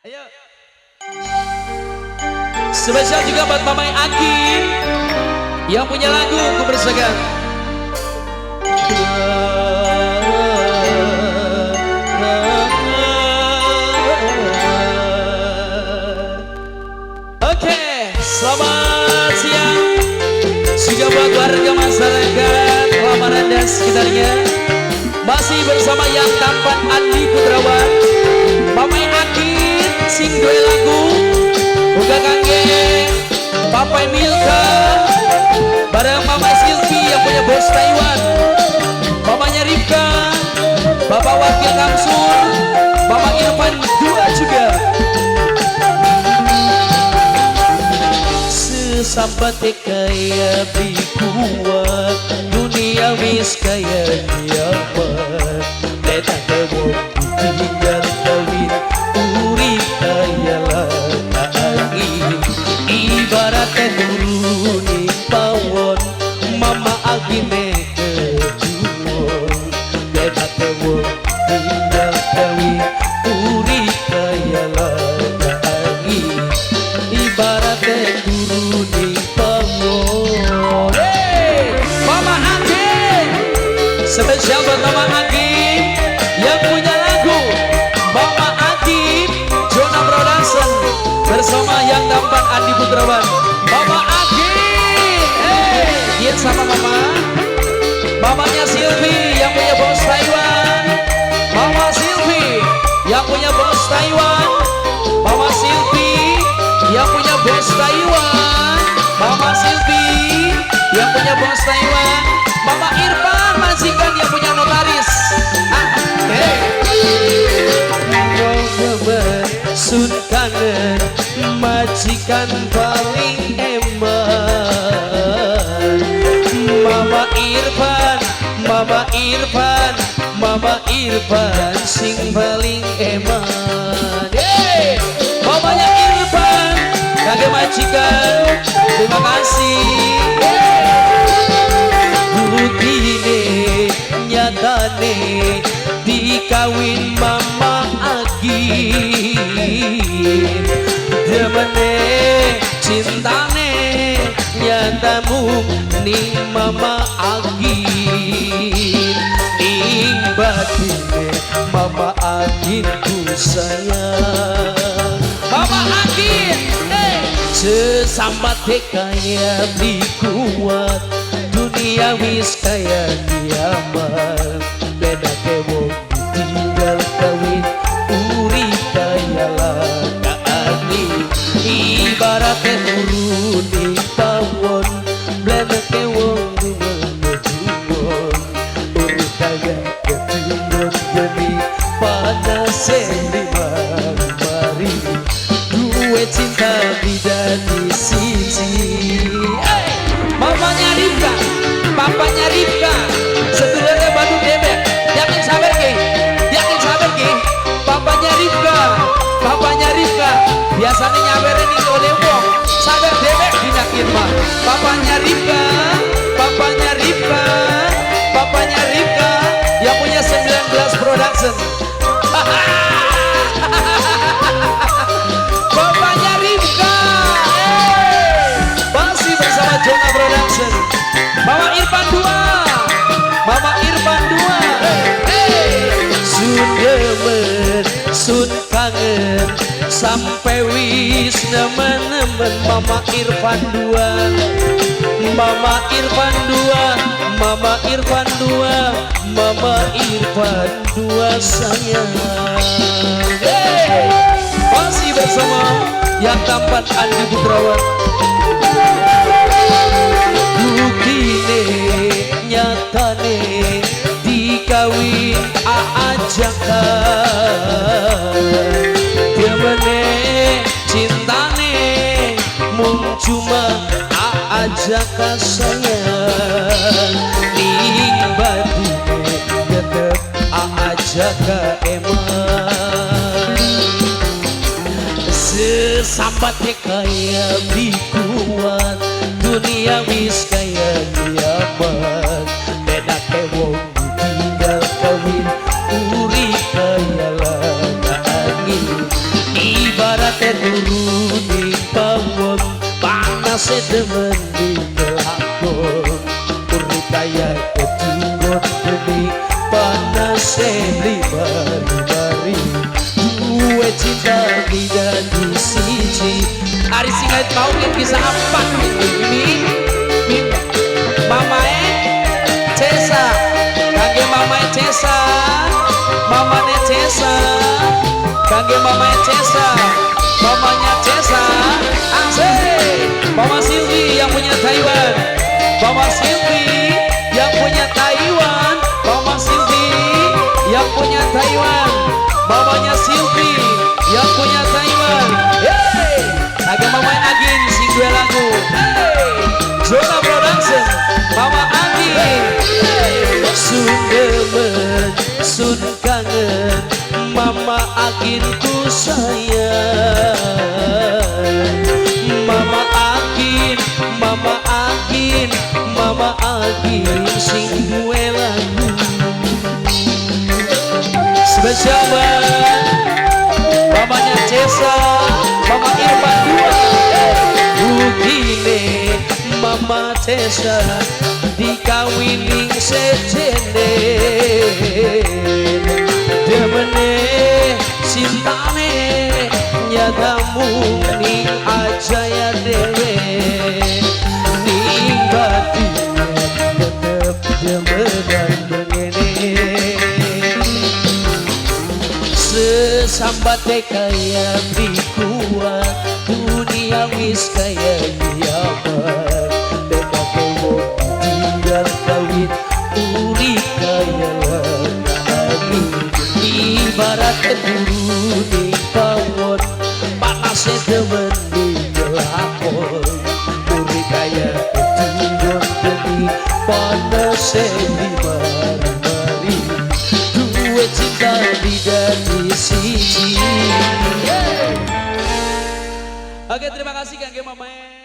Ayo. Spesial juga buat Mamai Aki yang punya lagu Kubersakan. Oke, selamat siang. Juga buat warga masyarakat Lamaran dan sekitarnya. Masih bersama yang tampan Andi Putrawan, Mamai Aki sing dua lagu uga kangge Papai Milka bareng Mama Silvi yang punya bos Taiwan, Mamanya Rifka, Bapak Wakil Kamsul, Mama Irfan dua juga. Sesambatnya kaya kuat dunia wis kaya nyaman Teta kewong tinggal kawin uri kaya lagi ibaratnya nuruni pawon Mama Agi meke juwon Teta kewong tinggal kawin uri kaya lagi ibaratnya nuruni pawon. Hey, Mama Agi spesial buat Mama Agi yang punya lagu Mama Agi Jonah Production bersama yang tampan Andi Putrawan. Mama Agi, hey, dia sama Mama, Mamanya Silvi yang punya bos Taiwan, Mama Silvi yang punya bos Taiwan, Mama Silvi yang punya bos Taiwan, Mama Silvi yang punya bos Taiwan, Mama Irfan majikan yang punya notaris. Sun kangen majikan paling eman Mama Irfan, Mama Irfan, Mama Irfan sing paling eman. Hey, Mamanya Irfan kage majikan terima kasih. Bukine nyatane dikawin Mama Agi demene cintane nyatamu ning Mama Agi ning batine Mama Agi ku sayang Mama Agi sesambat kaya kuat dunia wis kaya nyaman beda kewong tinggal kawin uri kaya lagi ibaratnya nuruni pawon beda kewong juwon uri kaya ketinggon demi panas lima mari duwe cinta bidani siji. Mamanya Rifka, papanya Rifka, sedulurnya Batu Debek, yakin sabar ke? Yakin sabar ke? Papanya Rifka, papanya Rifka, biasanya nyawerin nih oleh wong, sabar Debek dinakin mah. Papanya Rifka, papanya Rifka, papanya Rifka, yang punya 19 production. Papanya Rifka, masih bersama Jonah Production. Mama Irfan 2, Mama Irfan 2. Sun demen, sun kangen, sampai wis nemen-nemen Mama Irfan 2, Mama Irfan 2, Mama Irfan 2, Mama Irfan 2 sayang. Masih bersama yang tampan Andi Putrawan. Bukine nyatane dikawin aajakan demene cintane mung cuma aajaka sayang ning batine tetep aajaka eman sesambatnya kaya kuat dunia wis kaya nyaman beda kewong tinggal kawin uri kaya lagi turuni pawon panas demen di lakon urip kaya ketinggon demi panas bari duwe cinta tidak di siji Ari singait mau kisah apa ini Mamae Cesa kangge Mamae Cesa Mamane Cesa kangge Mamae Cesa mamanya Cesa asik Mama Silvi yang punya Taiwan Mama Silvi yang punya Taiwan Mama Silvi yang punya Taiwan mamanya Silvi yang punya Taiwan hey kangge Mama Agin sing dua lagu hey Zona Production Mama Agin hey. Sun demen sun kangen Mama Agin ku sayang Mama Agin Mama Agin Mama Agin sing duwe lagu spesial banget mamanya Cesa Mama Irfan dua begini Mama Cesa dikawini sejene demene sintane nyatamu ning aja ya dewe ning batinnya tetep demenan begini sesambate kaya bikuat dunia wis kaya nyaman dekake wong tinggal kawin uri kaya lagi ibarat keburu di pawon panas demen di lakon uri kaya ketinggon demi panas di mari duwe cinta tidak di siji. Oke terima kasih kangge Mamae